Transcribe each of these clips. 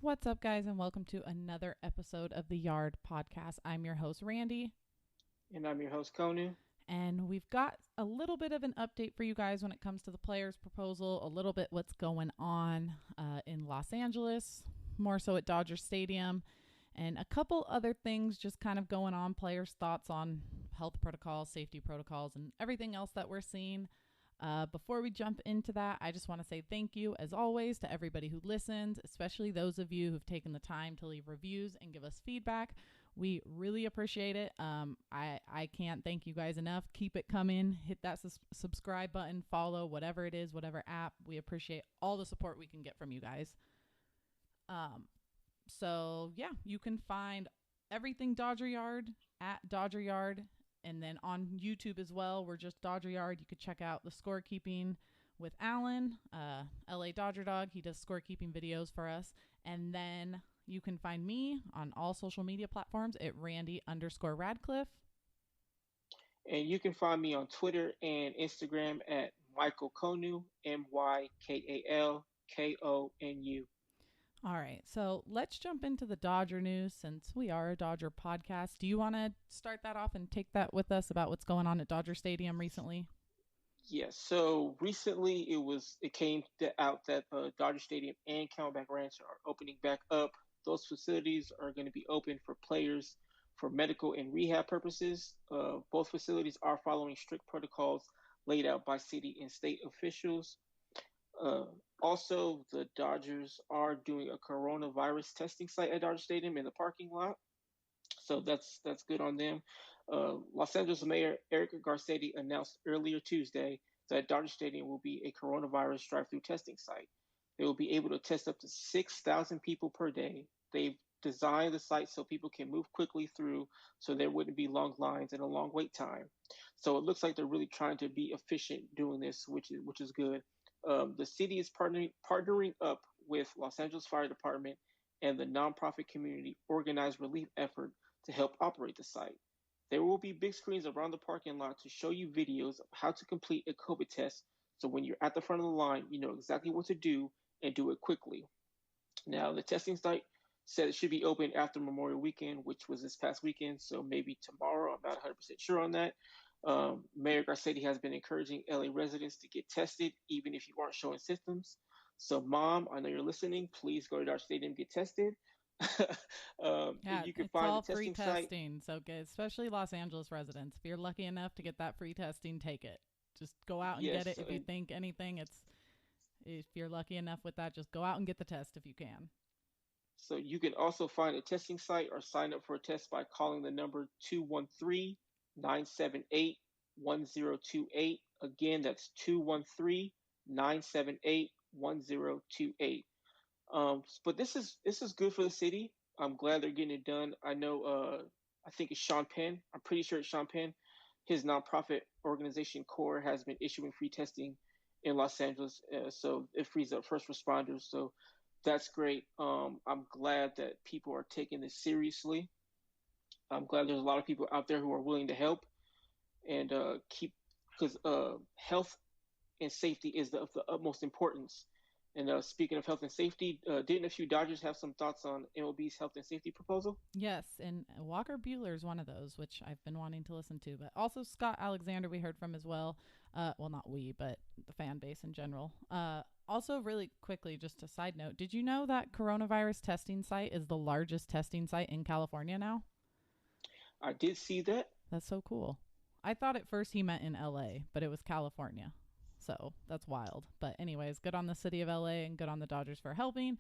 What's up, guys, and welcome to another episode of the Yard Podcast. I'm your host, Randy, And I'm your host, Konu. and we've got a little bit of an update for you guys when it comes to the players' proposal, a little bit what's going on in Los Angeles, more so at Dodger Stadium, and a couple other things just kind of going on, players' thoughts on health protocols, safety protocols, and everything else that we're seeing. Before we jump into that, I just want to say thank you, as always, to everybody who listens, especially those of you who've taken the time to leave reviews and give us feedback. We really appreciate it. I can't thank you guys enough. Keep it coming. Hit that subscribe button, follow, whatever it is, whatever app. We appreciate all the support we can get from you guys. So, yeah, you can find everything Dodger Yard at Dodger Yard. And then on YouTube as well, we're just Dodger Yard. You could check out the scorekeeping with Alan, LA Dodger Dog. He does scorekeeping videos for us. And then you can find me on all social media platforms at Randy_Radcliffe. And you can find me on Twitter and Instagram at Michael Konu, MyKalKonu. All right, so let's jump into the Dodger news since we are a Dodger podcast. Do you want to start that off and take that with us about what's going on at Dodger Stadium recently? Yes, so recently it came out that Dodger Stadium and Camelback Ranch are opening back up. Those facilities are going to be open for players for medical and rehab purposes. Both facilities are following strict protocols laid out by city and state officials. Uh, Also, the Dodgers are doing a coronavirus testing site at Dodger Stadium in the parking lot, so that's good on them. Los Angeles Mayor Eric Garcetti announced earlier Tuesday that Dodger Stadium will be a coronavirus drive-through testing site. They will be able to test up to 6,000 people per day. They've designed the site so people can move quickly through, so there wouldn't be long lines and a long wait time. So it looks like they're really trying to be efficient doing this, which is good. The city is partnering up with Los Angeles Fire Department and the nonprofit community organized relief effort to help operate the site. There will be big screens around the parking lot to show you videos of how to complete a COVID test. So when you're at the front of the line, you know exactly what to do and do it quickly. Now, the testing site said it should be open after Memorial Weekend, which was this past weekend. So maybe tomorrow. I'm not 100% sure on that. Mayor Garcetti has been encouraging LA residents to get tested, even if you aren't showing symptoms. So, Mom, I know you're listening. Please go to our stadium and get tested. Yeah, You can it's find the all free testing site. testing. So, especially Los Angeles residents, if you're lucky enough to get that free testing, take it. Just go out and get Yes, it. If you think anything, if you're lucky enough with that, just go out and get the test if you can. so you can also find a testing site or sign up for a test by calling the number 213-978-1028. Again, that's 213-978-1028. But this is good for the city. I'm glad they're getting it done. I know. I think it's Sean Penn. I'm pretty sure it's Sean Penn. His nonprofit organization Core has been issuing free testing in Los Angeles, so it frees up first responders. So that's great. I'm glad that people are taking this seriously. I'm glad there's a lot of people out there who are willing to help and keep because health and safety is of the utmost importance. And speaking of health and safety, didn't a few Dodgers have some thoughts on MLB's health and safety proposal? Yes, and Walker Bueller is one of those, which I've been wanting to listen to. But also Scott Alexander, we heard from as well. Well, not we, but the fan base in general. Also, really quickly, just a side note, did you know that coronavirus testing site is the largest testing site in California now? I did see that. That's so cool. I thought at first he meant in LA, but it was California. So that's wild. But, anyways, good on the city of LA and good on the Dodgers for helping.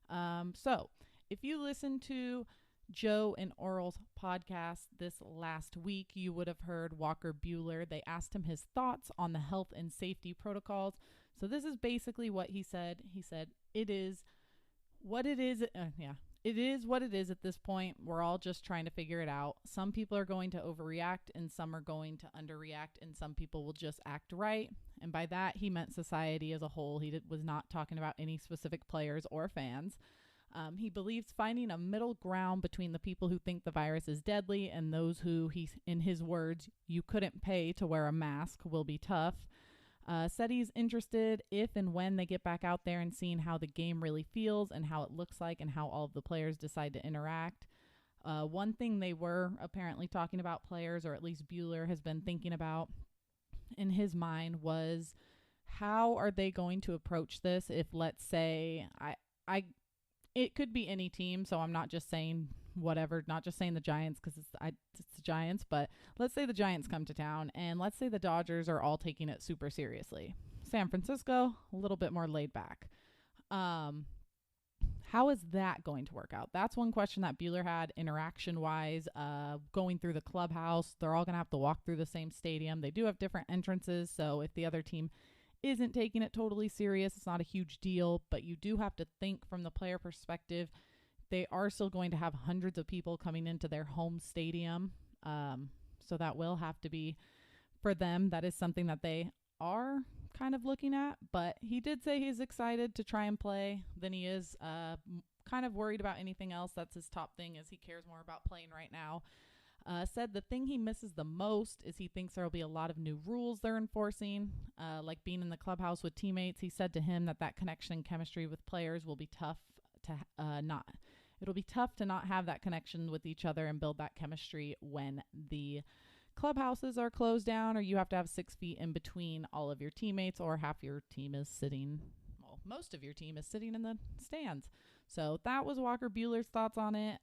So, if you listen to Joe and Oral's podcast this last week, you would have heard Walker Bueller. They asked him his thoughts on the health and safety protocols. So, this is basically what he said. He said, it is what it is. It is what it is at this point. We're all just trying to figure it out. Some people are going to overreact and some are going to underreact, and some people will just act right. And by that, he meant society as a whole. Was not talking about any specific players or fans. He believes finding a middle ground between the people who think the virus is deadly and those who, in his words, you couldn't pay to wear a mask will be tough. Said he's interested if and when they get back out there and seeing how the game really feels and how it looks like and how all of the players decide to interact. One thing they were apparently talking about players, or at least Bueller has been thinking about in his mind, was how are they going to approach this if, let's say, I it could be any team, so I'm not just saying whatever, not just saying the Giants because it's the Giants, but let's say the Giants come to town and let's say the Dodgers are all taking it super seriously. San Francisco, a little bit more laid back. How is that going to work out? That's one question that Bueller had interaction wise, going through the clubhouse. They're all going to have to walk through the same stadium. They do have different entrances, so if the other team isn't taking it totally serious, it's not a huge deal, but you do have to think from the player perspective. They are still going to have hundreds of people coming into their home stadium. So that will have to be, for them, that is something that they are kind of looking at. But he did say he's excited to try and play than he is kind of worried about anything else. That's his top thing, is he cares more about playing right now. Said the thing he misses the most is he thinks there will be a lot of new rules they're enforcing, like being in the clubhouse with teammates. He said to him that connection and chemistry with players will be tough to not. It'll be tough to not have that connection with each other and build that chemistry when the clubhouses are closed down, or you have to have 6 feet in between all of your teammates, or half your team is sitting, well, most of your team is sitting in the stands. So that was Walker Bueller's thoughts on it.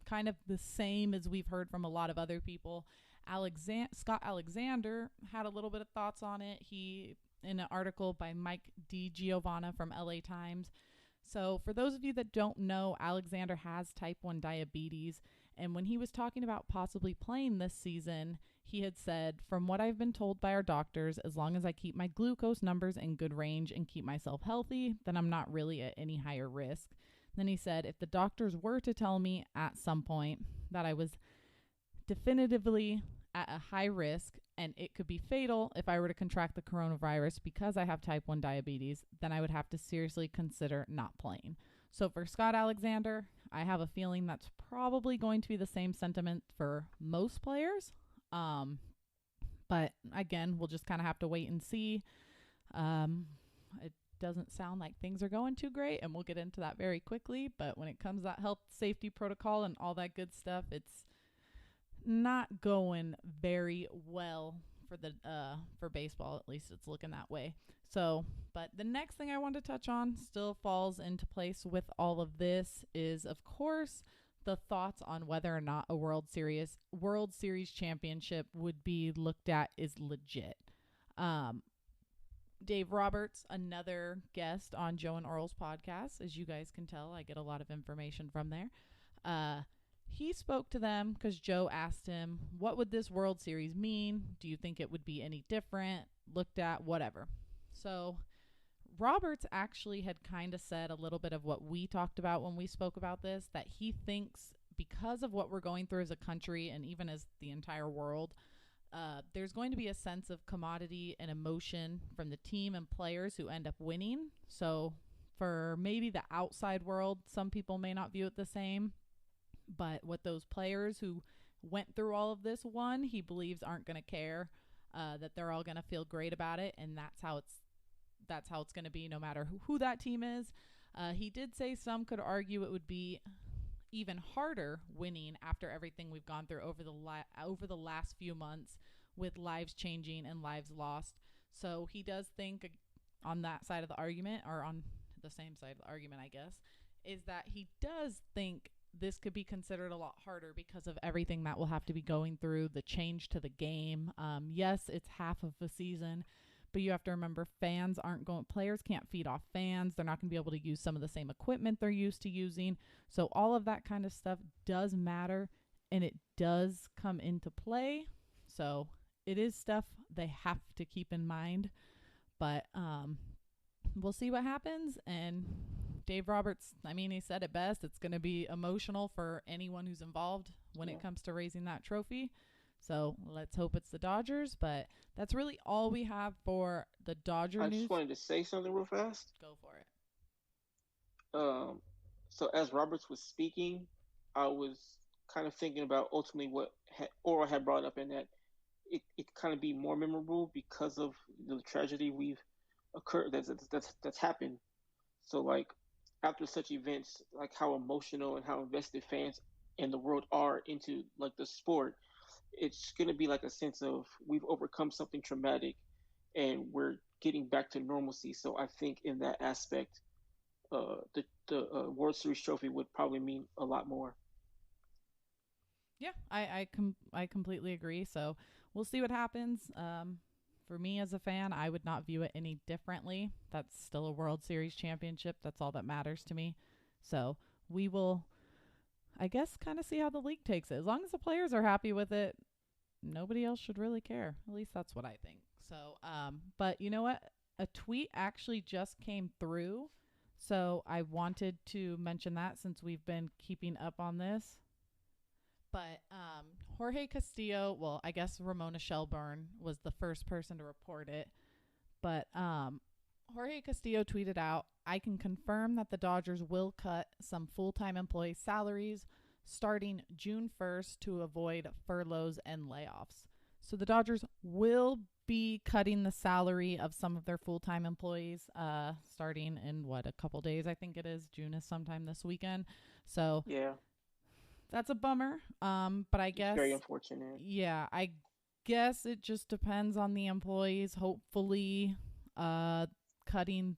Kind of the same as we've heard from a lot of other people. Scott Alexander had a little bit of thoughts on it. He, in an article by Mike DiGiovanna from LA Times. So for those of you that don't know, Alexander has type 1 diabetes. And when he was talking about possibly playing this season, he had said, from what I've been told by our doctors, as long as I keep my glucose numbers in good range and keep myself healthy, then I'm not really at any higher risk. Then he said, if the doctors were to tell me at some point that I was definitively at a high risk and it could be fatal if I were to contract the coronavirus because I have type 1 diabetes, then I would have to seriously consider not playing. So for Scott Alexander, I have a feeling that's probably going to be the same sentiment for most players. But again, we'll just kind of have to wait and see. It doesn't sound like things are going too great, and we'll get into that very quickly. But when it comes to that health safety protocol and all that good stuff, it's not going very well for baseball. At least it's looking that way. So, but the next thing I want to touch on still falls into place with all of this is, of course, the thoughts on whether or not a World Series championship would be looked at is legit. Dave Roberts, another guest on Joe and Oral's podcast. As you guys can tell, I get a lot of information from there. He spoke to them because Joe asked him, what would this World Series mean? Do you think it would be any different? Looked at, whatever. So Roberts actually had kind of said a little bit of what we talked about when we spoke about this, that he thinks because of what we're going through as a country and even as the entire world, there's going to be a sense of commodity and emotion from the team and players who end up winning. So for maybe the outside world, some people may not view it the same. But what those players who went through all of this won, he believes aren't going to care, that they're all going to feel great about it. And that's how it's going to be no matter who that team is. He did say some could argue it would be even harder winning after everything we've gone through over the last few months with lives changing and lives lost. So he does think on that side of the argument, or on the same side of the argument, I guess, is that he does think this could be considered a lot harder because of everything that will have to be going through, the change to the game. Yes, it's half of the season, but you have to remember players can't feed off fans. They're not going to be able to use some of the same equipment they're used to using. So all of that kind of stuff does matter, and it does come into play. So it is stuff they have to keep in mind, but we'll see what happens. And Dave Roberts, he said it best. It's going to be emotional for anyone who's involved when it comes to raising that trophy. So let's hope it's the Dodgers. But that's really all we have for the Dodger news. I just wanted to say something real fast. Go for it. So as Roberts was speaking, I was kind of thinking about ultimately what Oral had brought up, in that it kind of be more memorable because of the tragedy we've occurred that's happened. So like after such events, like how emotional and how invested fans and the world are into like the sport, it's gonna be like a sense of we've overcome something traumatic and we're getting back to normalcy. So I think in that aspect, the World Series trophy would probably mean a lot more. Yeah, I completely agree. So we'll see what happens. For me as a fan, I would not view it any differently. That's still a World Series championship. That's all that matters to me. So we will, I guess, kind of see how the league takes it. As long as the players are happy with it, nobody else should really care. At least that's what I think. So, but you know what? A tweet actually just came through. So I wanted to mention that since we've been keeping up on this. But Jorge Castillo, well, I guess Ramona Shelburne was the first person to report it. But Jorge Castillo tweeted out, I can confirm that the Dodgers will cut some full time employee salaries starting June 1st to avoid furloughs and layoffs. So the Dodgers will be cutting the salary of some of their full time employees starting in what, a couple days, I think it is. June is sometime this weekend. So Yeah, that's a bummer. But I it's guess, very unfortunate. yeah, I guess it just depends on the employees. Hopefully, uh, cutting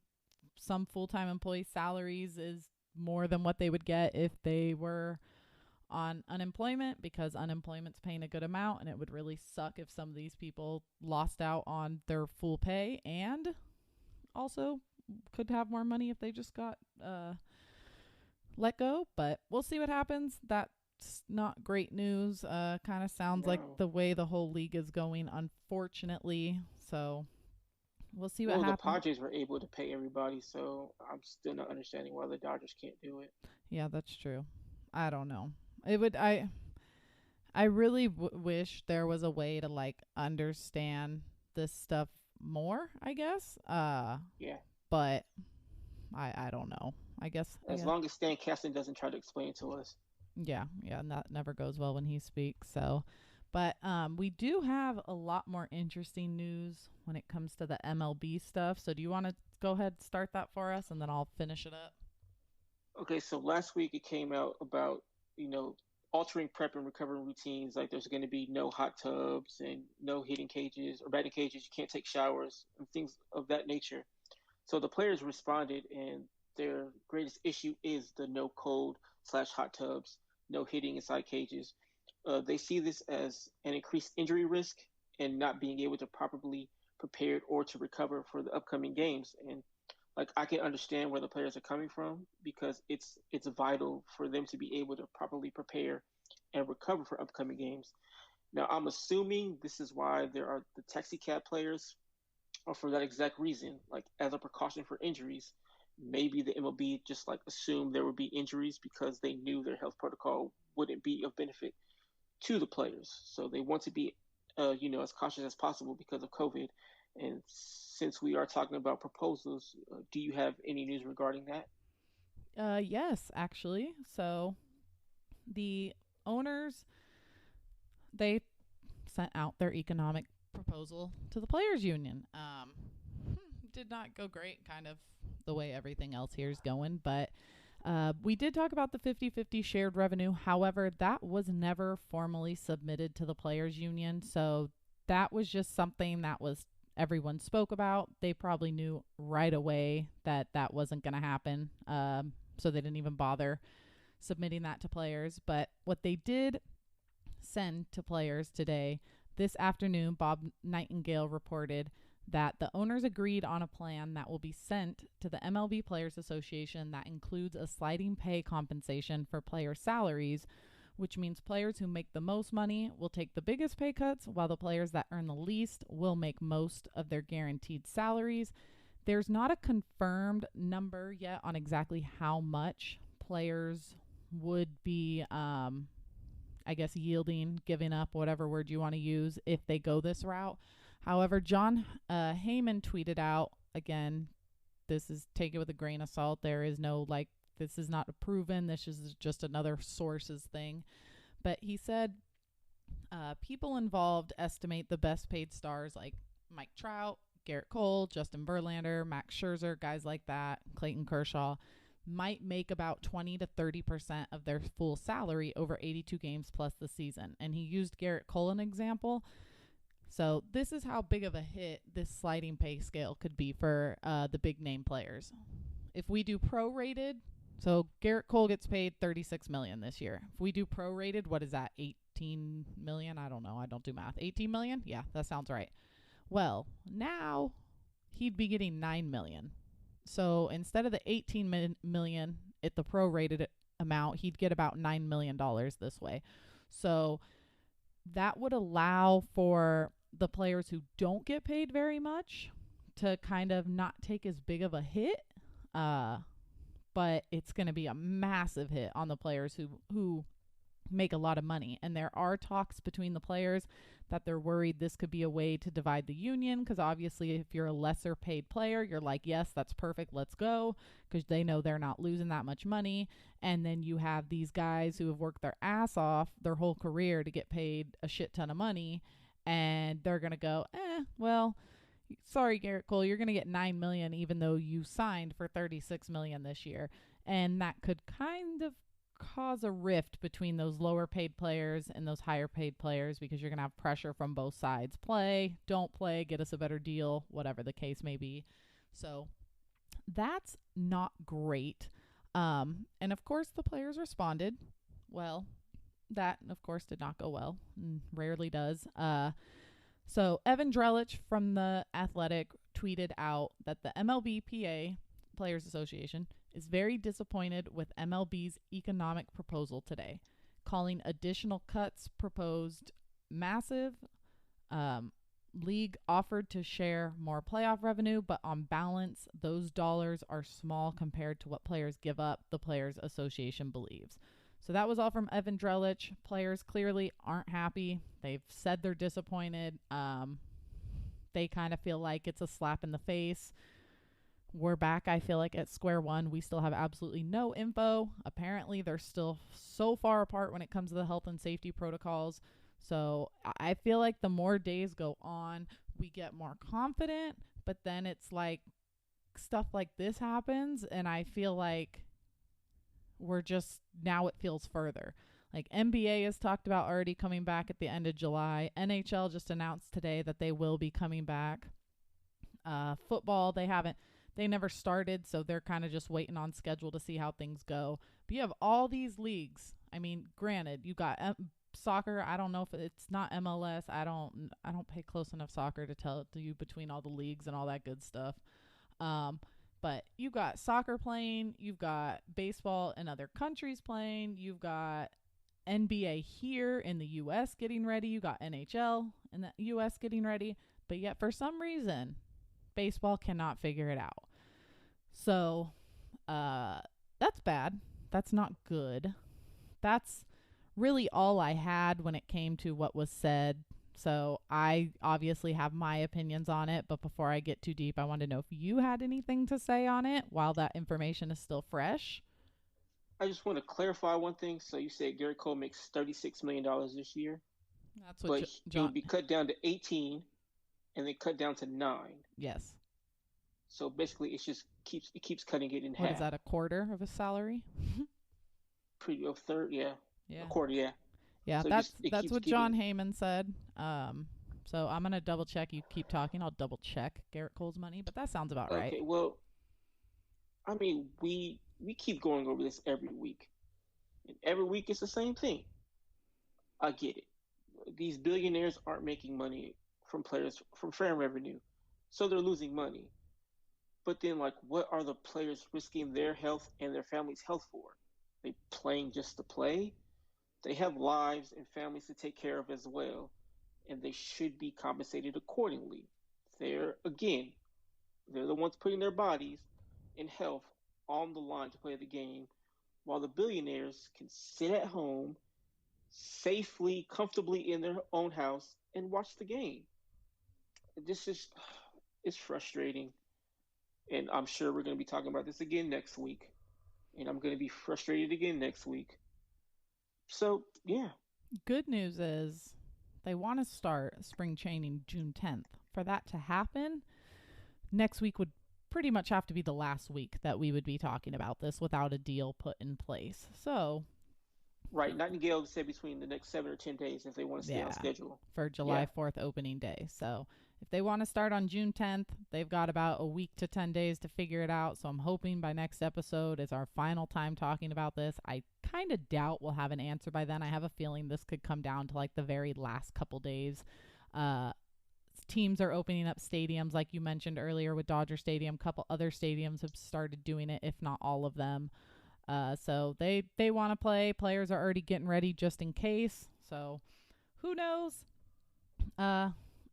some full time employee salaries is more than what they would get if they were on unemployment, because unemployment's paying a good amount, and it would really suck if some of these people lost out on their full pay and also could have more money if they just got let go. But we'll see what happens. That's not great news. Kind of sounds like No. the way the whole league is going, unfortunately. So we'll see what Well, the happens. Padres were able to pay everybody, so I'm still not understanding why the Dodgers can't do it. Yeah, that's true. I don't know. It would I really wish there was a way to like understand this stuff more, I guess. Yeah, But I don't know. I as guess long as Stan Kasten doesn't try to explain it to us. yeah, and that never goes well when he speaks. So, but we do have a lot more interesting news when it comes to the MLB stuff. So, do you want to go ahead and start that for us, and then I'll finish it up? Okay, so last week it came out about, you know, altering prep and recovery routines. Like there's going to be no hot tubs and no hitting cages or batting cages. You can't take showers and things of that nature. So the players responded, and their greatest issue is the no cold slash hot tubs, no hitting inside cages. They see this as an increased injury risk and not being able to properly prepare or to recover for the upcoming games. And like I can understand where the players are coming from because it's vital for them to be able to properly prepare and recover for upcoming games. Now I'm assuming this is why there are the taxi cab players, or for that exact reason, like as a precaution for injuries. Maybe the MLB just like assumed there would be injuries because they knew their health protocol wouldn't be of benefit to the players. So they want to be, as cautious as possible because of COVID. And since we are talking about proposals, do you have any news regarding that? Yes, actually. So the owners, they sent out their economic proposal to the players union. Did not go great, kind of the way everything else here is going, but we did talk about the 50-50 shared revenue. However, that was never formally submitted to the players union, so that was just something that was everyone spoke about. They probably knew right away that that wasn't going to happen, so they didn't even bother submitting that to players. But what they did send to players today, this afternoon, Bob Nightingale reported that the owners agreed on a plan that will be sent to the MLB Players Association that includes a sliding pay compensation for player salaries, which means players who make the most money will take the biggest pay cuts, while the players that earn the least will make most of their guaranteed salaries. There's not a confirmed number yet on exactly how much players would be, I guess, yielding, giving up, whatever word you want to use, if they go this route. However, John Heyman tweeted out, again, this is take it with a grain of salt. There is no, like, this is not proven. This is just another source's thing. But he said People involved estimate the best paid stars like Mike Trout, Garrett Cole, Justin Verlander, Max Scherzer, guys like that, Clayton Kershaw, might make about 20 to 30% of their full salary over 82 games plus the season. And he used Garrett Cole an example. So this is how big of a hit this sliding pay scale could be for the big name players. If we do prorated, so Garrett Cole gets paid $36 million this year. If we do prorated, what is that? 18 million? I don't know. I don't do math. 18 million? Yeah, that sounds right. Well, now he'd be getting 9 million. So instead of the 18 million at the prorated amount, he'd get about $9 million this way. So that would allow for the players who don't get paid very much to kind of not take as big of a hit. But it's going to be a massive hit on the players who make a lot of money. And there are talks between the players that they're worried this could be a way to divide the union, because obviously if you're a lesser paid player, you're like, yes, that's perfect, let's go, because they know they're not losing that much money. And then you have these guys who have worked their ass off their whole career to get paid a shit ton of money, and they're going to go, well, sorry, Garrett Cole, you're going to get $9 million even though you signed for $36 million this year. And that could kind of cause a rift between those lower paid players and those higher paid players, because you're going to have pressure from both sides. Play, don't play, get us a better deal, whatever the case may be. So that's not great. And of course the players responded. Well, that of course did not go well, and rarely does. So Evan Drellich from The Athletic tweeted out that the MLB Players Association is very disappointed with MLB's economic proposal today, calling additional cuts proposed massive. League offered to share more playoff revenue, but on balance, those dollars are small compared to what players give up, the Players Association believes. So that was all from Evan Drellich. Players clearly aren't happy. They've said they're disappointed. They kind of feel like it's a slap in the face. We're back, I feel like, at square one. We still have absolutely no info. Apparently, they're still so far apart when it comes to the health and safety protocols. So I feel like the more days go on, we get more confident. But then it's like stuff like this happens, and I feel like we're just, now it feels further. Like NBA has talked about already coming back at the end of July. NHL just announced today that they will be coming back. Football, they never started, so they're kind of just waiting on schedule to see how things go. But you have all these leagues. I mean, granted, you got soccer. I don't know if it's not MLS. I don't pay close enough soccer to tell you between all the leagues and all that good stuff. But you've got soccer playing, you've got baseball in other countries playing, you've got NBA here in the U.S. getting ready, you got NHL in the U.S. getting ready, but yet for some reason, baseball cannot figure it out. So that's bad. That's not good. That's really all I had when it came to what was said. So I obviously have my opinions on it, but before I get too deep, I want to know if you had anything to say on it while that information is still fresh. I just want to clarify one thing. So you said Garrett Cole makes $36 million this year, That's what but it John. would be cut down to 18 and then cut down to 9. Yes. So basically, it keeps cutting it in What half. is that? A quarter of his salary? Pretty a third, yeah, Yeah. a quarter, yeah. Yeah. So it That's keeps what John getting. Heyman said. So I'm gonna double check. You keep talking. I'll double check Garrett Cole's money, but that sounds about right. Okay, well, I mean, we keep going over this every week, and every week it's the same thing. I get it. These billionaires aren't making money from players from fan revenue, so they're losing money. But then, like, what are the players risking their health and their family's health for? They playing just to play? They have lives and families to take care of as well, and they should be compensated accordingly. They're, again, they're the ones putting their bodies and health on the line to play the game, while the billionaires can sit at home safely, comfortably in their own house and watch the game. This is it's frustrating, and I'm sure we're going to be talking about this again next week, and I'm going to be frustrated again next week. So yeah, Good news is They want to start spring training June 10th. For that to happen, next week would pretty much have to be the last week that we would be talking about this without a deal put in place. So, Right. Nightingale said between the next 7 or 10 days if they want to stay on yeah, schedule. for Yeah. July 4th opening day. So, if they want to start on June 10th, they've got about a week to 10 days to figure it out. So, I'm hoping by next episode is our final time talking about this. I kind of doubt we'll have an answer by then. I have a feeling this could come down to like the very last couple days. Teams are opening up stadiums, like you mentioned earlier with Dodger Stadium. A couple other stadiums have started doing it, if not all of them. So they want to play. Players are already getting ready just in case. So who knows?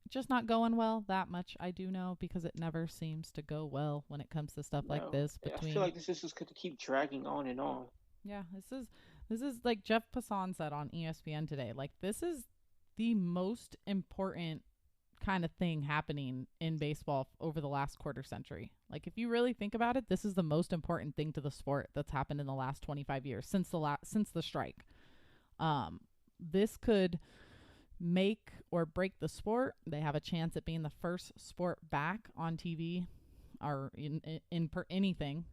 Just not going well. That much I do know, because it never seems to go well when it comes to stuff like No. this. I feel Between like this is just going to keep dragging on and on. yeah, this is like Jeff Passan said on ESPN today. Like, this is the most important kind of thing happening in baseball over the last quarter century. Like, if you really think about it, this is the most important thing to the sport that's happened in the last 25 years since the strike. This could make or break the sport. They have a chance at being the first sport back on TV or in anything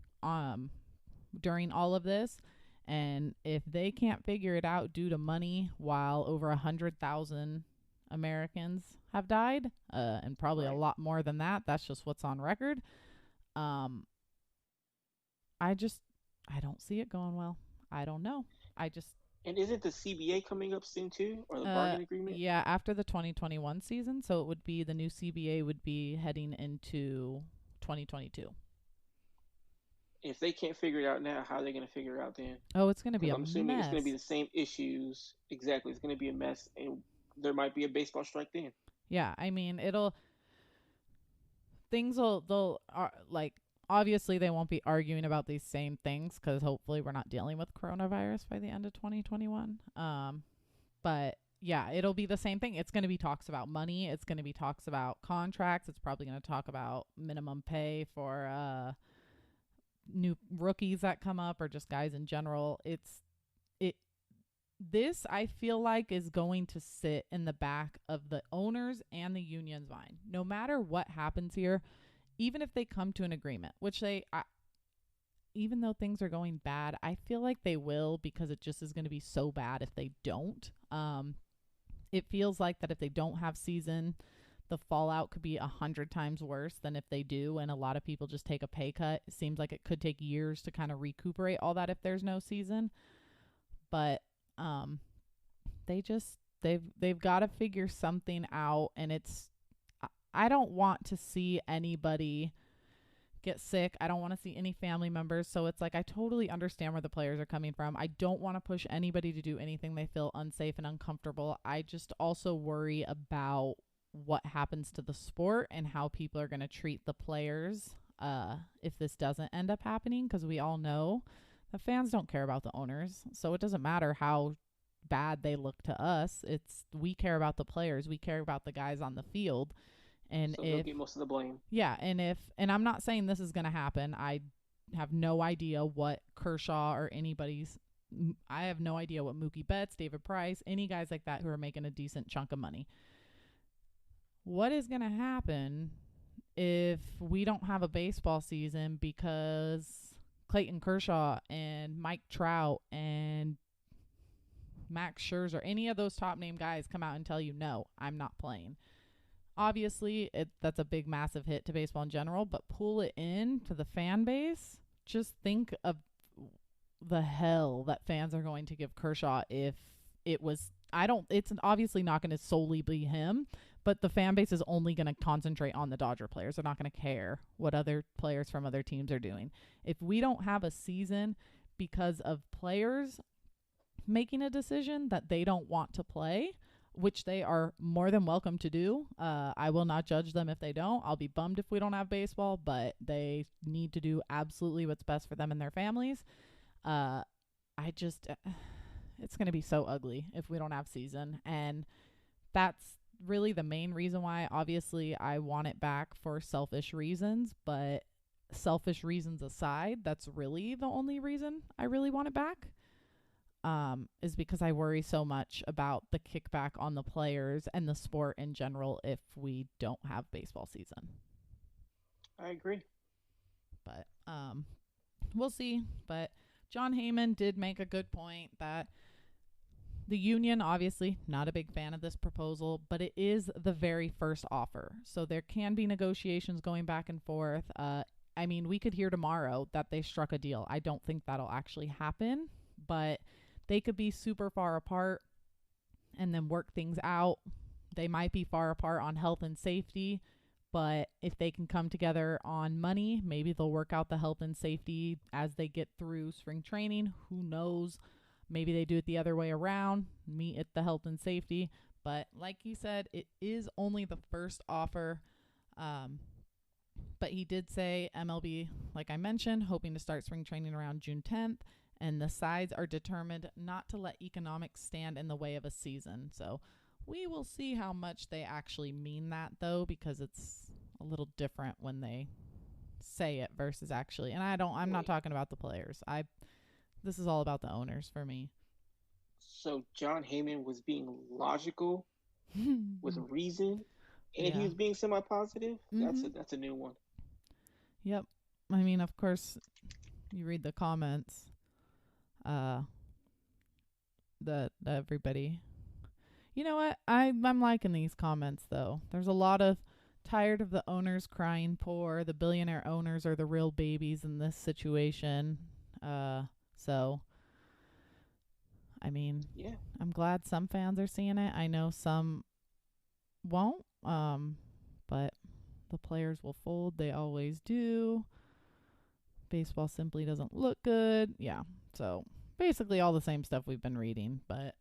during all of this. And if they can't figure it out due to money, while over 100,000 Americans have died, and probably a Right. lot more than that, that's just what's on record. Um, I don't see it going well. I don't know. I just, And isn't the CBA coming up soon too, or the bargain agreement? yeah, after the 2021 season, so it would be the new CBA would be heading into 2022. If they can't figure it out now, how are they going to figure it out then? Oh, it's going to be Because a I'm assuming it's going to be mess. the same issues. Exactly, it's going to be a mess, and there might be a baseball strike then. Yeah, I mean, they'll like, obviously they won't be arguing about these same things, because hopefully we're not dealing with coronavirus by the end of 2021. But yeah, it'll be the same thing. It's going to be talks about money. It's going to be talks about contracts. It's probably going to talk about minimum pay for new rookies that come up, or just guys in general. It this, I feel like, is going to sit in the back of the owners and the union's mind. No matter what happens here, even if they come to an agreement, which even though things are going bad, I feel like they will, because it just is going to be so bad if they don't. It feels like that if they don't have season, the fallout could be 100 times worse than if they do, and a lot of people just take a pay cut. It seems like it could take years to kind of recuperate all that if there's no season. But um, they've got to figure something out, and I don't want to see anybody get sick. I don't want to see any family members. So it's like, I totally understand where the players are coming from. I don't want to push anybody to do anything they feel unsafe and uncomfortable. I just also worry about what happens to the sport and how people are going to treat the players if this doesn't end up happening, because we all know the fans don't care about the owners. So it doesn't matter how bad they look to us. We care about the players. We care about the guys on the field. And So they'll if get most of the blame. yeah, and I'm not saying this is going to happen. I have no idea what Kershaw or anybody's. I have no idea what Mookie Betts, David Price, any guys like that who are making a decent chunk of money. What is going to happen if we don't have a baseball season because Clayton Kershaw and Mike Trout and Max Scherzer, any of those top name guys, come out and tell you, no, I'm not playing? Obviously, that's a big, massive hit to baseball in general, but pull it in to the fan base. Just think of the hell that fans are going to give Kershaw if it was. It's obviously not going to solely be him, but the fan base is only going to concentrate on the Dodger players. They're not going to care what other players from other teams are doing. If we don't have a season because of players making a decision that they don't want to play, which they are more than welcome to do. I will not judge them if they don't. I'll be bummed if we don't have baseball, but they need to do absolutely what's best for them and their families. It's going to be so ugly if we don't have season. And that's really the main reason why. Obviously, I want it back for selfish reasons, but selfish reasons aside, that's really the only reason I really want it back. is because I worry so much about the kickback on the players and the sport in general if we don't have baseball season. I agree. But we'll see. But John Heyman did make a good point that the union, obviously, not a big fan of this proposal, but it is the very first offer. So there can be negotiations going back and forth. I mean, we could hear tomorrow that they struck a deal. I don't think that'll actually happen, but they could be super far apart and then work things out. They might be far apart on health and safety, but if they can come together on money, maybe they'll work out the health and safety as they get through spring training. Who knows? Maybe they do it the other way around, meet at the health and safety. But like he said, it is only the first offer. But he did say MLB, like I mentioned, hoping to start spring training around June 10th. And the sides are determined not to let economics stand in the way of a season. So we will see how much they actually mean that, though, because it's a little different when they say it versus actually. And I'm not talking about the players. This is all about the owners for me. So John Heyman was being logical with reason, and Yeah. he was being semi-positive. Mm-hmm. That's a new one. Yep. I mean, of course, you read the comments. That everybody. You know what? I'm liking these comments though. There's a lot of tired of the owners crying poor. The billionaire owners are the real babies in this situation. So I mean, Yeah. I'm glad some fans are seeing it. I know some won't. But the players will fold. They always do. Baseball simply doesn't look good. Yeah. So basically all the same stuff we've been reading. But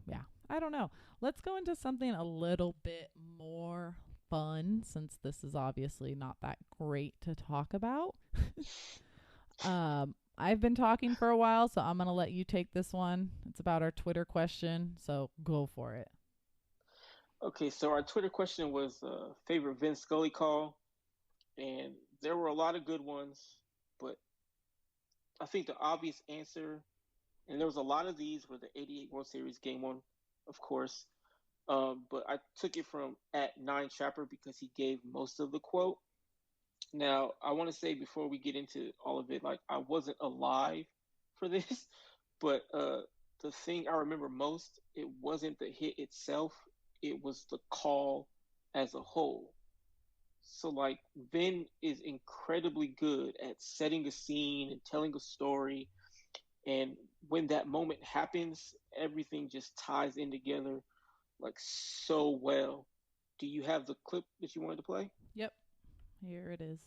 yeah, I don't know. Let's go into something a little bit more fun, since this is obviously not that great to talk about. I've been talking for a while, so I'm going to let you take this one. It's about our Twitter question, so go for it. Okay, so our Twitter question was favorite Vince Scully call, and there were a lot of good ones, but I think the obvious answer, and there was a lot of these, were the '88 World Series Game One, of course. But I took it from at Nine Trapper because he gave most of the quote. Now, I want to say before we get into all of it, like I wasn't alive for this, but the thing I remember most, it wasn't the hit itself, it was the call as a whole. So like Vin is incredibly good at setting a scene and telling a story, and when that moment happens, everything just ties in together like so well. Do you have the clip that you wanted to play? Yep, here it is.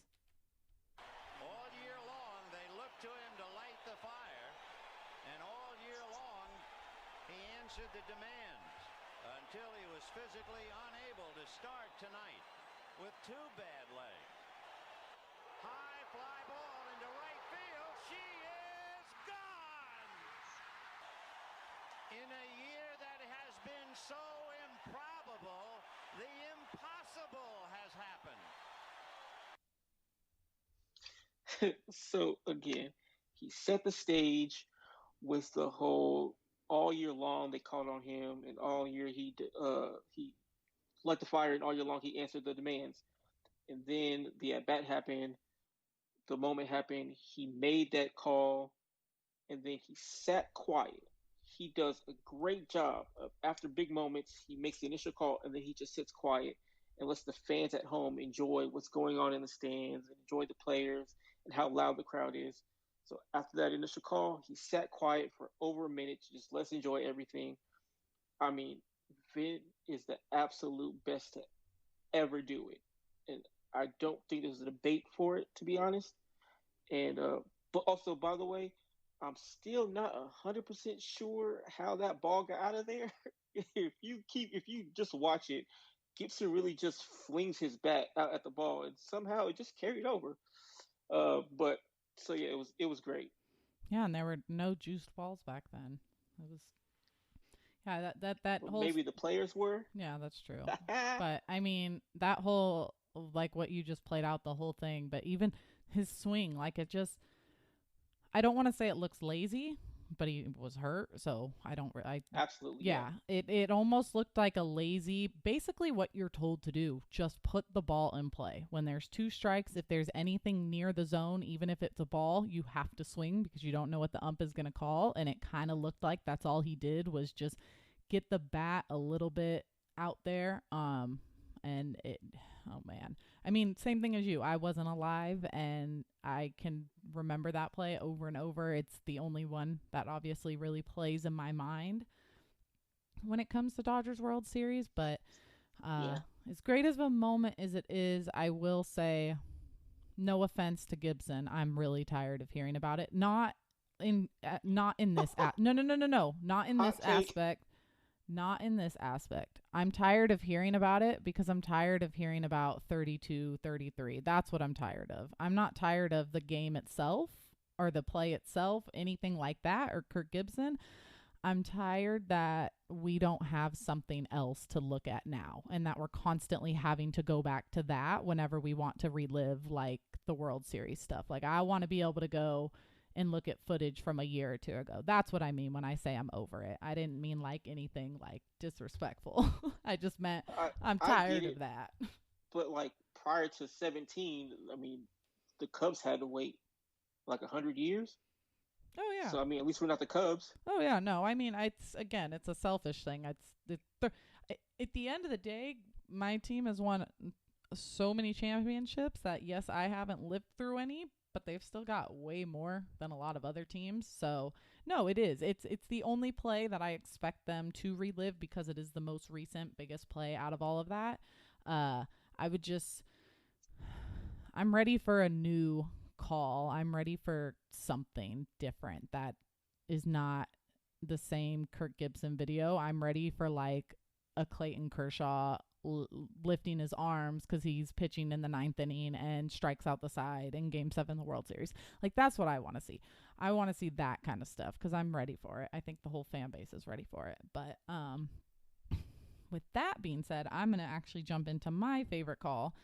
All year long, they looked to him to light the fire, and all year long, he answered the demands until he was physically unable to start tonight with two bad legs. High fly ball into right field. She is gone! In a year that has been so improbable, the impossible has happened. So again, he set the stage with the whole all year long they called on him, and all year he let the fire, and all year long he answered the demands. And then the at bat happened, the moment happened, he made that call, and then he sat quiet. He does a great job of after big moments, he makes the initial call and then he just sits quiet and lets the fans at home enjoy what's going on in the stands and enjoy the players and how loud the crowd is. So after that initial call, he sat quiet for over a minute to just let's enjoy everything. I mean, Vin is the absolute best to ever do it. And I don't think there's a debate for it, to be honest. And but also, by the way, I'm still not 100% sure how that ball got out of there. If you just watch it, Gibson really just flings his bat out at the ball, and somehow it just carried over. But so yeah, it was great. Yeah, and there were no juiced balls back then. It was yeah, that But whole maybe the players were. yeah, that's true. But I mean, that whole like what you just played out the whole thing, but even his swing, like it just I don't want to say it looks lazy, but he was hurt, so I don't. Absolutely. Yeah, it almost looked like a lazy, basically what you're told to do. Just put the ball in play. When there's 2 strikes, if there's anything near the zone, even if it's a ball, you have to swing because you don't know what the ump is going to call. And it kind of looked like that's all he did was just get the bat a little bit out there. And it, oh man. I mean, same thing as you. I wasn't alive, and I can remember that play over and over. It's the only one that obviously really plays in my mind when it comes to Dodgers World Series. But as great of a moment as it is, I will say, no offense to Gibson, I'm really tired of hearing about it. Not in this not in this aspect. Not in this aspect. I'm tired of hearing about it because I'm tired of hearing about 32, 33. That's what I'm tired of. I'm not tired of the game itself or the play itself, anything like that, or Kirk Gibson. I'm tired that we don't have something else to look at now and that we're constantly having to go back to that whenever we want to relive like the World Series stuff. Like I want to be able to go and look at footage from a year or 2 ago. That's what I mean when I say I'm over it. I didn't mean like anything like disrespectful. I just meant I'm tired of that. But like prior to 17, I mean, the Cubs had to wait like 100 years. Oh yeah. So I mean, at least we're not the Cubs. Oh yeah, no. I mean, it's a selfish thing. At the end of the day, my team has won so many championships that yes, I haven't lived through any, but they've still got way more than a lot of other teams. So no, it is. It's the only play that I expect them to relive because it is the most recent, biggest play out of all of that. I'm ready for a new call. I'm ready for something different that is not the same Kirk Gibson video. I'm ready for like a Clayton Kershaw lifting his arms because he's pitching in the 9th inning and strikes out the side in Game 7 of the World Series. Like, that's what I want to see. I want to see that kind of stuff because I'm ready for it. I think the whole fan base is ready for it. But with that being said, I'm going to actually jump into my favorite call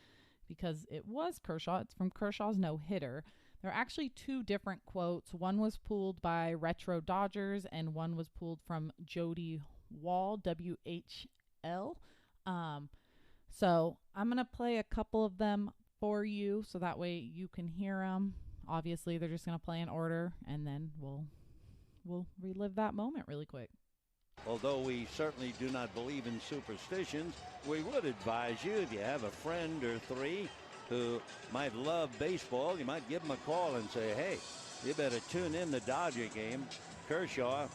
because it was Kershaw. It's from Kershaw's no-hitter. There are actually 2 different quotes. One was pulled by Retro Dodgers and one was pulled from Jody Wall, WHL. So I'm going to play a couple of them for you so that way you can hear them. Obviously, they're just going to play in order, and then we'll relive that moment really quick. Although we certainly do not believe in superstitions, we would advise you, if you have a friend or 3 who might love baseball, you might give them a call and say, hey, you better tune in the Dodger game. Kershaw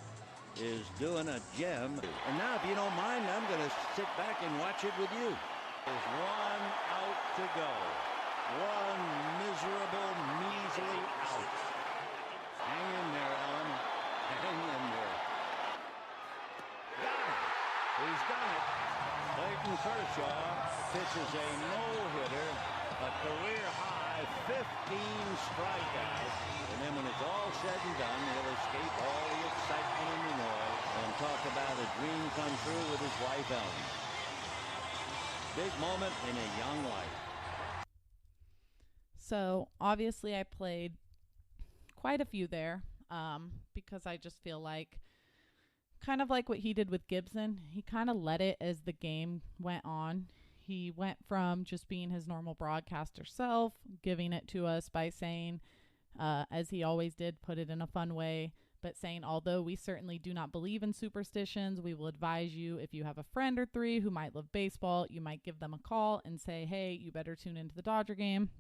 is doing a gem. And now, if you don't mind, I'm going to sit back and watch it with you. There's 1 out to go. 1 miserable, measly out. Hang in there, Ellen. Hang in there. Got it. He's done it. Clayton Kershaw pitches a no-hitter, a career-high 15 strikeouts. And then when it's all said and done, he'll escape all the excitement and the noise and talk about a dream come true with his wife, Ellen. Big moment in a young life. So obviously I played quite a few there because I just feel like kind of like what he did with Gibson. He kind of let it as the game went on. He went from just being his normal broadcaster self, giving it to us by saying, as he always did, put it in a fun way, but saying, although we certainly do not believe in superstitions, we will advise you if you have a friend or 3 who might love baseball, you might give them a call and say, hey, you better tune into the Dodger game.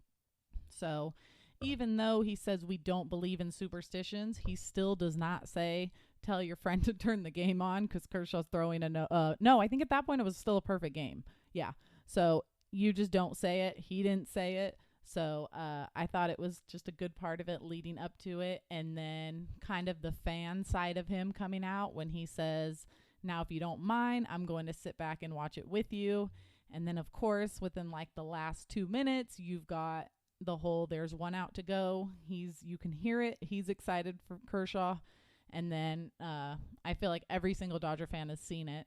So even though he says we don't believe in superstitions, he still does not say, tell your friend to turn the game on because Kershaw's throwing a no, I think at that point it was still a perfect game. Yeah. So you just don't say it. He didn't say it. So I thought it was just a good part of it leading up to it. And then kind of the fan side of him coming out when he says, now, if you don't mind, I'm going to sit back and watch it with you. And then, of course, within like the last 2 minutes, you've got the whole there's 1 out to go. You can hear it. He's excited for Kershaw. And then I feel like every single Dodger fan has seen it.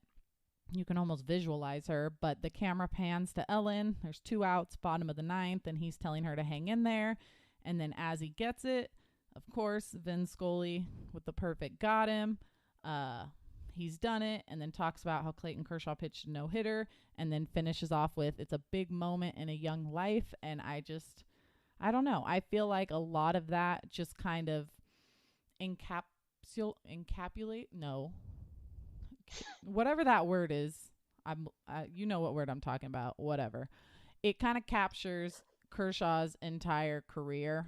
You can almost visualize her, but the camera pans to Ellen. There's 2 outs, bottom of the 9th, and he's telling her to hang in there. And then as he gets it, of course, Vin Scully with the perfect got him. He's done it, and then talks about how Clayton Kershaw pitched a no-hitter, and then finishes off with, it's a big moment in a young life. And I don't know. I feel like a lot of that just kind of encapsulate, no, whatever that word is. You know what word I'm talking about, whatever. It kind of captures Kershaw's entire career.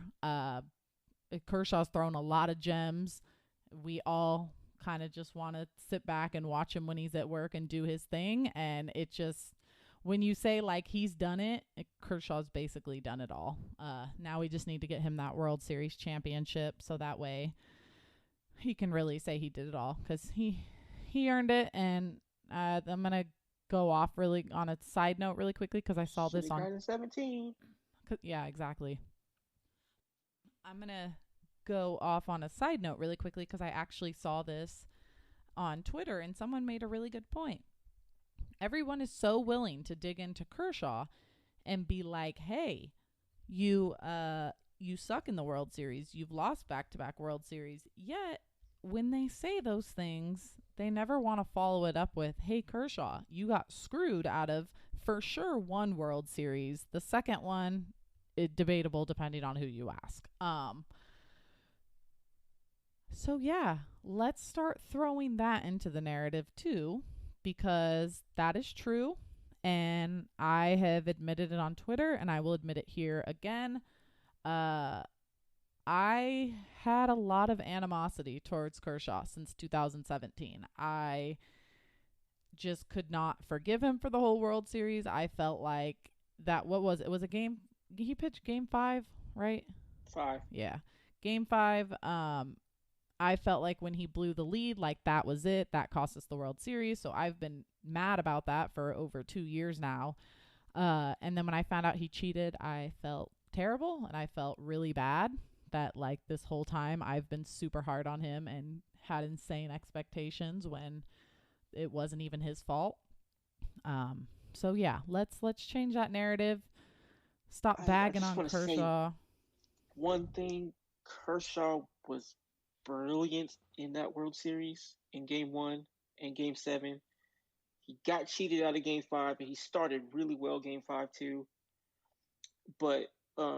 Kershaw's thrown a lot of gems. We all kind of just want to sit back and watch him when he's at work and do his thing. And it just, when you say like he's done it, Kershaw's basically done it all. Now we just need to get him that World Series championship, so that way he can really say he did it all, because he earned it. And I'm gonna go off really on a side note really quickly, because I saw this on 17. Yeah, exactly. I'm gonna go off on a side note really quickly, because I actually saw this on Twitter, and someone made a really good point. Everyone is so willing to dig into Kershaw and be like, hey, you suck in the World Series. You've lost back-to-back World Series. Yet, when they say those things, they never want to follow it up with, hey, Kershaw, you got screwed out of, for sure, one World Series. The second one, debatable depending on who you ask. So, yeah, let's start throwing that into the narrative, too, because that is true. And I have admitted it on Twitter, and I will admit it here again. I had a lot of animosity towards Kershaw since 2017. I just could not forgive him for the whole World Series. I felt like that, what was it? It was a game, he pitched game 5, right? 5. Yeah. Game 5, I felt like when he blew the lead, like that was it. That cost us the World Series. So I've been mad about that for over 2 years now. And then when I found out he cheated, I felt terrible, and I felt really bad that like this whole time I've been super hard on him and had insane expectations when it wasn't even his fault. So yeah, let's change that narrative. Stop bagging on Kershaw. One thing, Kershaw was brilliant in that World Series in Game 1 and Game 7. He got cheated out of Game 5, and he started really well Game 5 too. But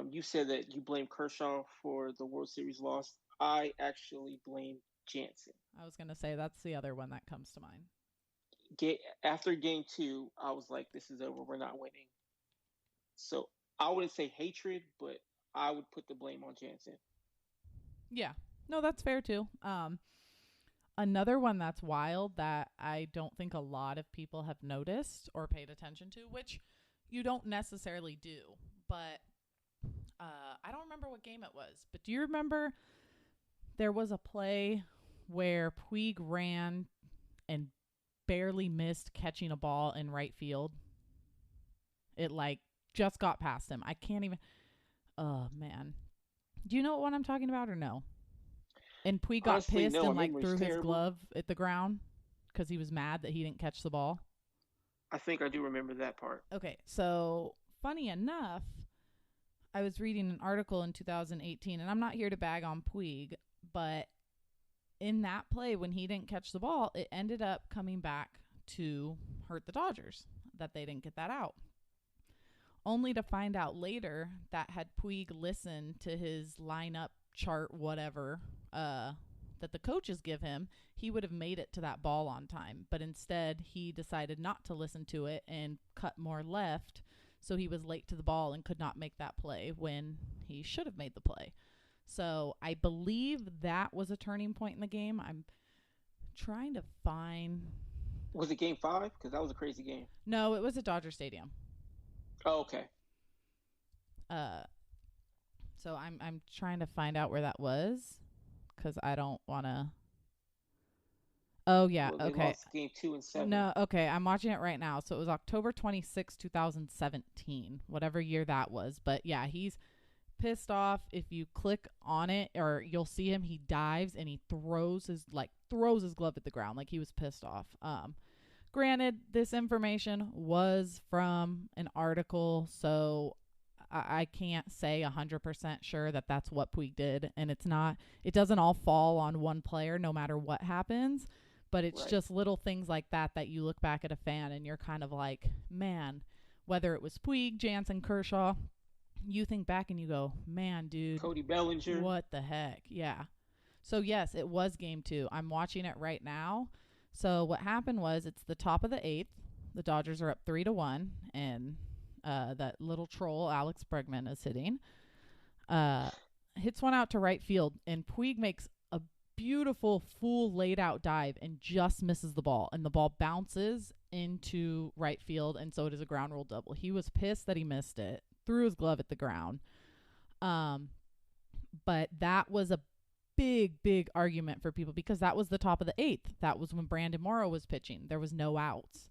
you said that you blame Kershaw for the World Series loss. I actually blame Jansen. I was going to say that's the other one that comes to mind. After Game 2, I was like, this is over. We're not winning. So I wouldn't say hatred, but I would put the blame on Jansen. Yeah. No, that's fair too. Another one that's wild that I don't think a lot of people have noticed or paid attention to, which you don't necessarily do, but I don't remember what game it was, but do you remember there was a play where Puig ran and barely missed catching a ball in right field? It like just got past him. I can't even, oh man. Do you know what one I'm talking about or no? And Puig got pissed and like threw his glove at the ground because he was mad that he didn't catch the ball. I think I do remember that part. Okay, so funny enough, I was reading an article in 2018, and I'm not here to bag on Puig, but in that play when he didn't catch the ball, it ended up coming back to hurt the Dodgers, that they didn't get that out. Only to find out later that had Puig listened to his lineup chart, whatever, that the coaches give him, he would have made it to that ball on time. But instead, he decided not to listen to it and cut more left, so he was late to the ball and could not make that play when he should have made the play. So I believe that was a turning point in the game. I'm trying to find... Was it Game 5? Because that was a crazy game. No, it was at Dodger Stadium. Oh, okay. So I'm trying to find out where that was, because I don't want to... Oh, yeah, well, they okay. lost Game 2 and 7. No, okay, I'm watching it right now. So it was October 26, 2017, whatever year that was. But yeah, he's pissed off. If you click on it, or you'll see him, he dives and he throws his glove at the ground like he was pissed off. Granted, this information was from an article, so I can't say 100% sure that that's what Puig did. And it doesn't all fall on one player no matter what happens. But it's just little things like that you look back at a fan and you're kind of like, man, whether it was Puig, Jansen, Kershaw, you think back and you go, man, dude. Cody Bellinger. What the heck? Yeah. So, yes, it was game 2. I'm watching it right now. So, what happened was it's the top of the 8th. The Dodgers are up 3-1. And that little troll, Alex Bregman, is hitting. Hits one out to right field. And Puig makes a beautiful, full laid-out dive and just misses the ball. And the ball bounces into right field. And so it is a ground rule double. He was pissed that he missed it. Threw his glove at the ground. But that was a big argument for people because that was the top of the 8th. That was when Brandon Morrow was pitching. There was no outs.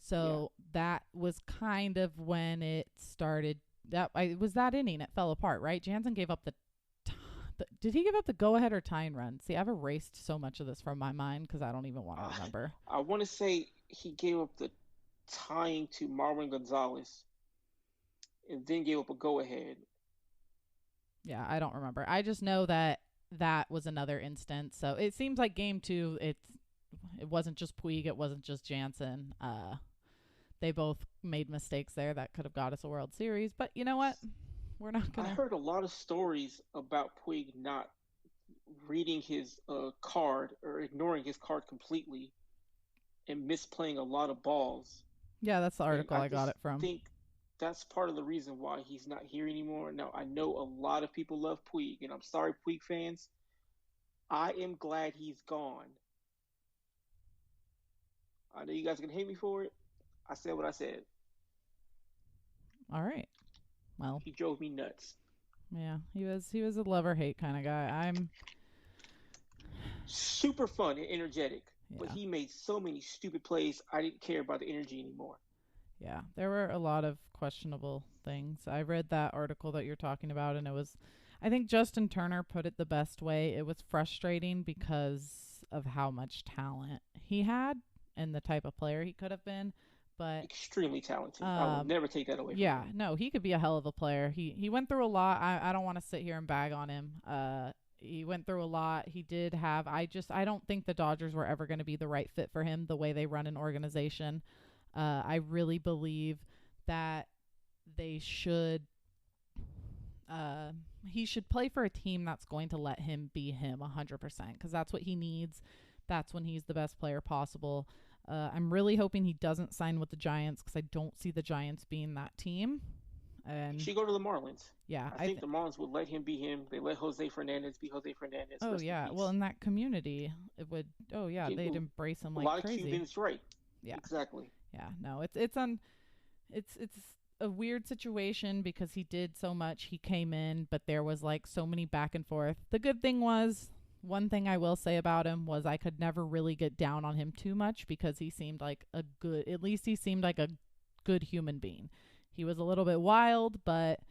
So that was kind of when it started. It was that inning. It fell apart, right? Jansen gave up did he give up the go-ahead or tying run? See, I've erased so much of this from my mind because I don't even want to remember. I want to say he gave up the tying to Marwin Gonzalez and then gave up a go-ahead. Yeah, I don't remember. I just know that was another instance. So it seems like game 2, it wasn't just Puig, it wasn't just Jansen. They both made mistakes there that could have got us a World Series. But you know what? We're not going to. I heard a lot of stories about Puig not reading his card or ignoring his card completely and misplaying a lot of balls. Yeah, that's the article I got it from. I think that's part of the reason why he's not here anymore. Now, I know a lot of people love Puig, and I'm sorry, Puig fans. I am glad he's gone. I know you guys are going to hate me for it. I said what I said. All right. Well, he drove me nuts. Yeah, he was a love-or-hate kind of guy. I'm super fun and energetic, but he made so many stupid plays. I didn't care about the energy anymore. Yeah, there were a lot of questionable things. I read that article that you're talking about, and I think Justin Turner put it the best way. It was frustrating because of how much talent he had and the type of player he could have been. But extremely talented. I would never take that away from him. Yeah, no, he could be a hell of a player. He went through a lot. I don't want to sit here and bag on him. He went through a lot. He did have. I don't think the Dodgers were ever going to be the right fit for him. The way they run an organization, I really believe that they should. He should play for a team that's going to let him be him 100%, because that's what he needs. That's when he's the best player possible. I'm really hoping he doesn't sign with the Giants because I don't see the Giants being that team. And he should go to the Marlins. Yeah, I think the Marlins would let him be him. They let Jose Fernandez be Jose Fernandez. Oh yeah, well in that community it would. Oh yeah, they'd embrace him like crazy. A lot of Cubans, right? Yeah, exactly. Yeah, no, it's a weird situation because he did so much. He came in, but there was like so many back and forth. The good thing was. One thing I will say about him was I could never really get down on him too much because he seemed like a good human being. He was a little bit wild, but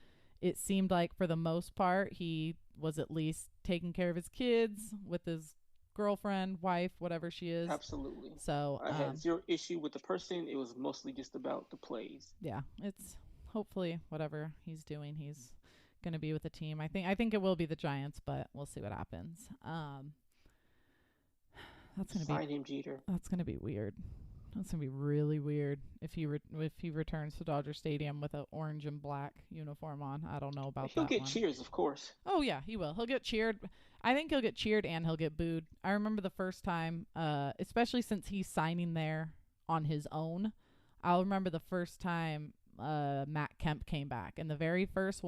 it seemed like for the most part, he was at least taking care of his kids with his girlfriend, wife, whatever she is. Absolutely. So I had zero issue with the person. It was mostly just about the plays. Yeah, it's hopefully whatever he's doing, he's going to be with the team. I think it will be the Giants, but we'll see what happens. That's going to be sign him, Jeter. That's going to be weird. That's going to be really weird if he returns to Dodger Stadium with an orange and black uniform on. I don't know about that. He'll get cheers, of course. Oh yeah, he will. He'll get cheered. I think he'll get cheered and he'll get booed. I remember the first time, especially since he's signing there on his own. I'll remember the first time Matt Kemp came back, and the very first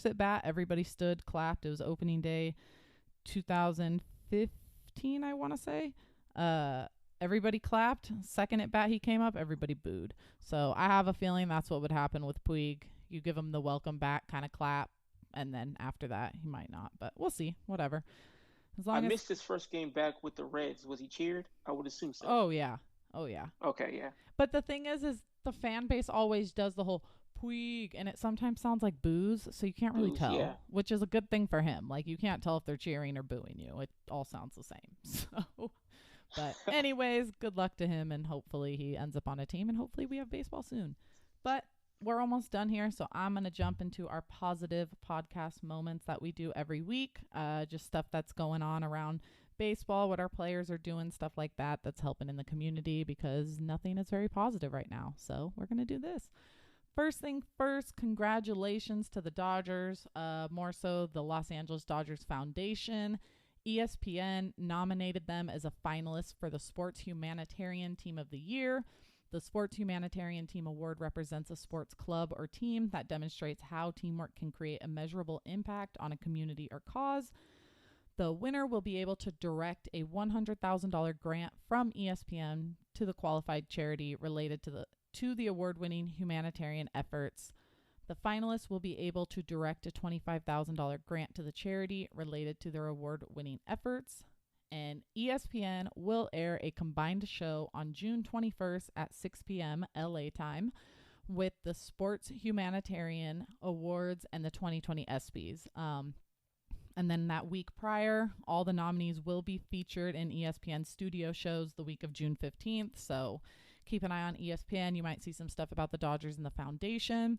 at bat, everybody stood, clapped. It was opening day 2015, I want to say. Everybody clapped. Second at bat he came up, everybody booed. So I have a feeling that's what would happen with Puig. You give him the welcome back kind of clap, and then after that he might not. But we'll see. Whatever. I missed his first game back with the Reds. Was he cheered? I would assume so. Oh, yeah. Okay, yeah. But the thing is the fan base always does the whole Puig, and it sometimes sounds like boos, so you can't really tell, which is a good thing for him. Like, you can't tell if they're cheering or booing you. It all sounds the same. So, but anyways, good luck to him, and hopefully he ends up on a team, and hopefully we have baseball soon. But we're almost done here, so I'm going to jump into our positive podcast moments that we do every week. Just stuff that's going on around baseball, what our players are doing, stuff like that that's helping in the community, because nothing is very positive right now. So we're going to do this. First thing first, congratulations to the Dodgers, more so the Los Angeles Dodgers Foundation. ESPN nominated them as a finalist for the Sports Humanitarian Team of the Year. The Sports Humanitarian Team Award represents a sports club or team that demonstrates how teamwork can create a measurable impact on a community or cause. The winner will be able to direct a $100,000 grant from ESPN to the qualified charity related to the award-winning humanitarian efforts. The finalists will be able to direct a $25,000 grant to the charity related to their award-winning efforts. And ESPN will air a combined show on June 21st at 6 p.m. LA time with the Sports Humanitarian Awards and the 2020 ESPYs. And then that week prior, all the nominees will be featured in ESPN studio shows the week of June 15th. So keep an eye on ESPN. You might see some stuff about the Dodgers and the foundation.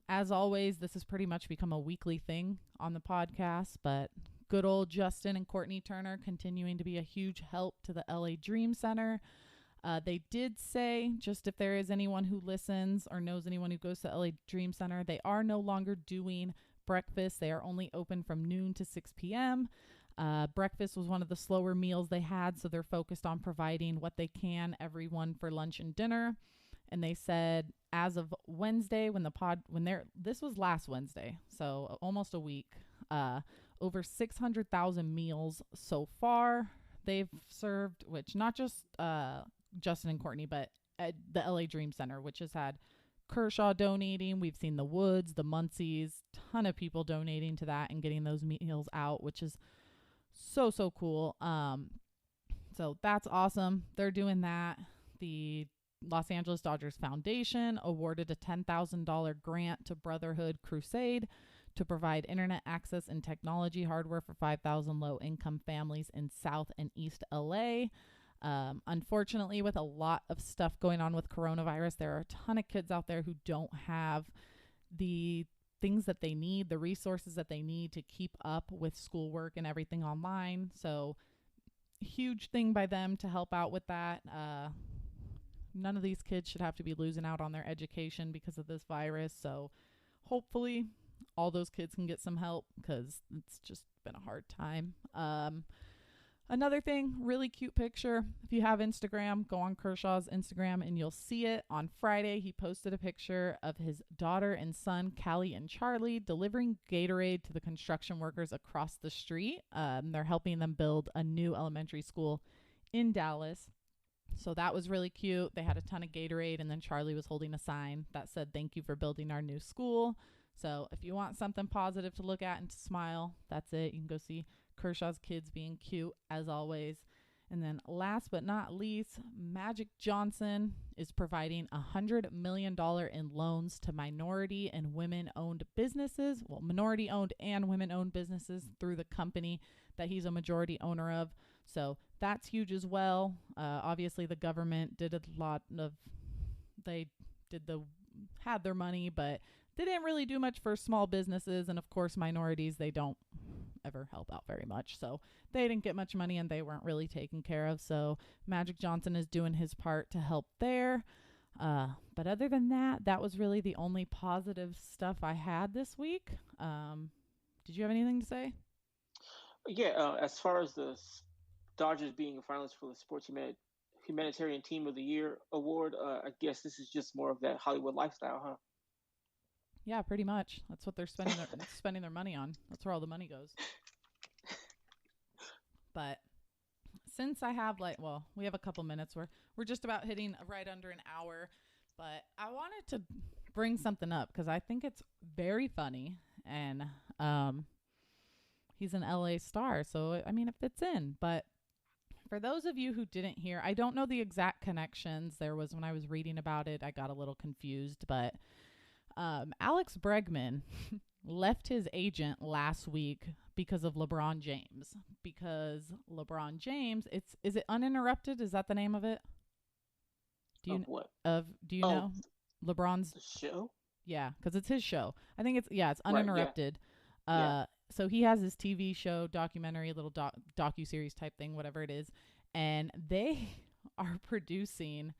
As always, this has pretty much become a weekly thing on the podcast, but good old Justin and Courtney Turner continuing to be a huge help to the LA Dream Center. They did say, just if there is anyone who listens or knows anyone who goes to LA Dream Center, they are no longer doing breakfast. They are only open from noon to 6 p.m. Breakfast was one of the slower meals they had, so they're focused on providing what they can everyone for lunch and dinner. And they said as of Wednesday, this was last Wednesday, so almost a week, over 600,000 meals so far they've served, which not just Justin and Courtney, but at the LA Dream Center, which has had Kershaw donating. We've seen the Woods, the Muncies, ton of people donating to that and getting those meals out, which is so cool. So that's awesome. They're doing that. The Los Angeles Dodgers Foundation awarded a $10,000 grant to Brotherhood Crusade to provide internet access and technology hardware for 5,000 low-income families in South and East LA. Unfortunately, with a lot of stuff going on with coronavirus, there are a ton of kids out there who don't have the things that they need, the resources that they need to keep up with schoolwork and everything online. So huge thing by them to help out with that. None of these kids should have to be losing out on their education because of this virus. So hopefully all those kids can get some help, because it's just been a hard time. Another thing, really cute picture. If you have Instagram, go on Kershaw's Instagram and you'll see it. On Friday, he posted a picture of his daughter and son, Callie and Charlie, delivering Gatorade to the construction workers across the street. They're helping them build a new elementary school in Dallas. So that was really cute. They had a ton of Gatorade, and then Charlie was holding a sign that said, "Thank you for building our new school." So if you want something positive to look at and to smile, that's it. You can go see Kershaw's kids being cute, as always. And then last but not least, Magic Johnson is providing $100 million in loans to minority and women-owned businesses. Well, minority-owned and women-owned businesses through the company that he's a majority owner of. So that's huge as well. Obviously, the government did a lot of, had their money, but they didn't really do much for small businesses. And of course, minorities, they don't ever help out very much. So they didn't get much money and they weren't really taken care of. So Magic Johnson is doing his part to help there. But other than that, that was really the only positive stuff I had this week. Did you have anything to say? Yeah, as far as the Dodgers being a finalist for the Sports Humanitarian Team of the Year award, I guess this is just more of that Hollywood lifestyle, huh? Yeah, pretty much. That's what they're spending their money on. That's where all the money goes. But since I have we have a couple minutes. We're just about hitting right under an hour. But I wanted to bring something up because I think it's very funny, and he's an LA star, so I mean it fits in. But for those of you who didn't hear, I don't know the exact connections. There was, when I was reading about it, I got a little confused, but Alex Bregman left his agent last week because of LeBron James. Because LeBron James, is it Uninterrupted? Is that the name of it? What? Do you know? LeBron's The show? yeah, because it's his show. I think it's it's Right, yeah. uninterrupted. So he has his TV show, documentary, little docu-series type thing, whatever it is, and they are producing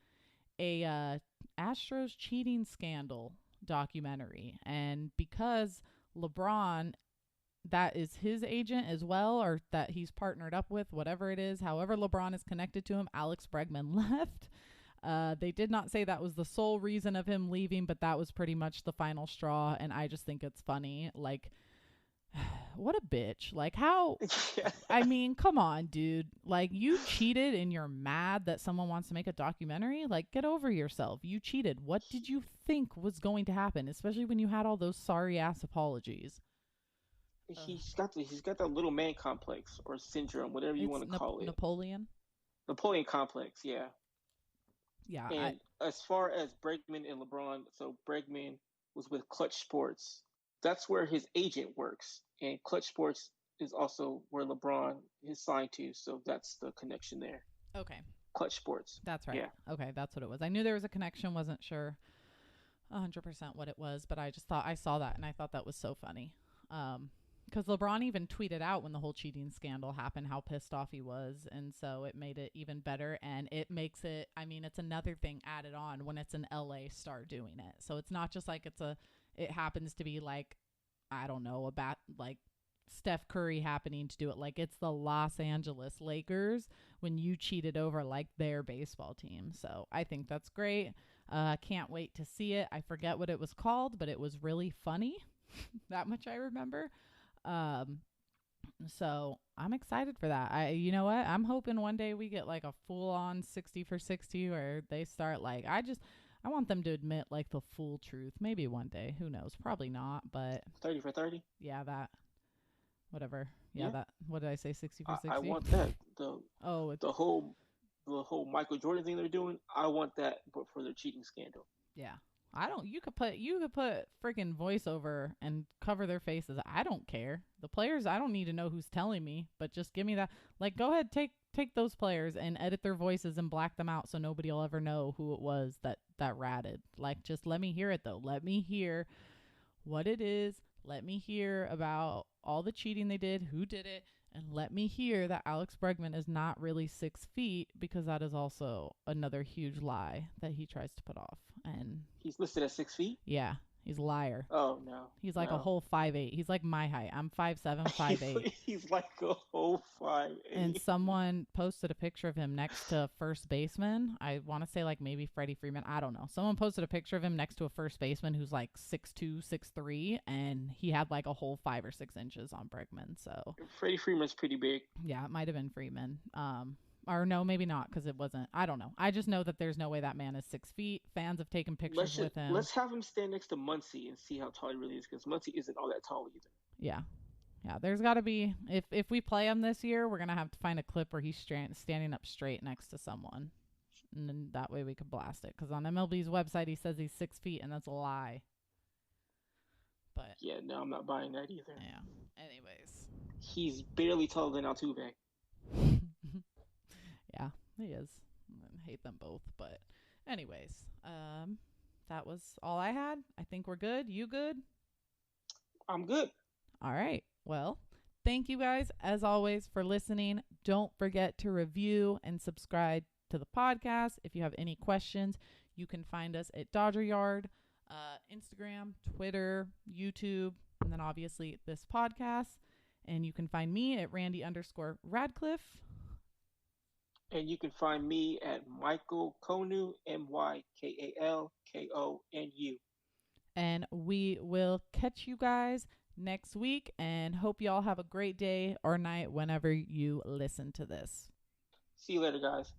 a Astros cheating scandal documentary. And because LeBron, that is his agent as well, or that he's partnered up with, whatever it is, however LeBron is connected to him, Alex Bregman left. They did not say that was the sole reason of him leaving, but that was pretty much the final straw. And I just think it's funny. Like, what a bitch. Like, how? I mean, come on, dude. Like, you cheated and you're mad that someone wants to make a documentary? Like, get over yourself. You cheated. What did you think was going to happen? Especially when you had all those sorry-ass apologies. He's got that little man complex or syndrome, whatever you want to call it. Napoleon complex, yeah. Yeah. And as far as Bregman and LeBron, so Bregman was with Clutch Sports. That's where his agent works. And Clutch Sports is also where LeBron is signed to. So that's the connection there. Okay. Clutch Sports. That's right. Yeah. Okay, that's what it was. I knew there was a connection. Wasn't sure 100% what it was, but I just thought I saw that and I thought that was so funny. Because LeBron even tweeted out when the whole cheating scandal happened how pissed off he was. And so it made it even better. And it makes it, I mean, it's another thing added on when it's an LA star doing it. So it's not just like it happens to be like, I don't know, like Steph Curry happening to do it. Like, it's the Los Angeles Lakers when you cheated over like their baseball team. So I think that's great. Can't wait to see it. I forget what it was called, but it was really funny. That much I remember. So I'm excited for that. You know what? I'm hoping one day we get like a full on 60 for 60 where they start like, I want them to admit like the full truth. Maybe one day, who knows? Probably not, but 30 for 30. Yeah, that, whatever. Yeah. That, what did I say? 60 for 60. I want that. The whole Michael Jordan thing they're doing. I want that, but for their cheating scandal. Yeah. You could put freaking voiceover and cover their faces. I don't care. The players, I don't need to know who's telling me, but just give me that. Like, go ahead, take those players and edit their voices and black them out so nobody will ever know who it was that ratted. Like, just let me hear it though. Let me hear what it is. Let me hear about all the cheating they did, who did it, and let me hear that Alex Bregman is not really 6 feet, because that is also another huge lie that he tries to put off. And he's listed at 6 feet? Yeah. He's a liar. Oh, no. He's like a whole 5'8". He's like my height. I'm 5'7", 5'8". He's like a whole 5'8". And someone posted a picture of him next to first baseman. I want to say like maybe Freddie Freeman. I don't know. Someone posted a picture of him next to a first baseman who's like 6'2", 6'3", and he had like a whole 5 or 6 inches on Bregman. So Freddie Freeman's pretty big. Yeah, it might have been Freeman. Or no, maybe not, because it wasn't. I don't know. I just know that there's no way that man is 6 feet. Fans have taken pictures with him. Let's have him stand next to Muncy and see how tall he really is, because Muncy isn't all that tall either. Yeah. Yeah, there's got to be, if we play him this year, we're going to have to find a clip where he's standing up straight next to someone. And then that way we could blast it. Because on MLB's website, he says he's 6 feet, and that's a lie. But yeah, no, I'm not buying that either. Yeah. Anyways. He's barely taller than Altuve. Yeah, he is. I hate them both. But anyways, that was all I had. I think we're good. You good? I'm good. All right. Well, thank you guys, as always, for listening. Don't forget to review and subscribe to the podcast. If you have any questions, you can find us at Dodger Yard, Instagram, Twitter, YouTube, and then obviously this podcast. And you can find me at Randy_Radcliffe. And you can find me at Michael Konu, MyKalKonu. And we will catch you guys next week, and hope y'all have a great day or night whenever you listen to this. See you later, guys.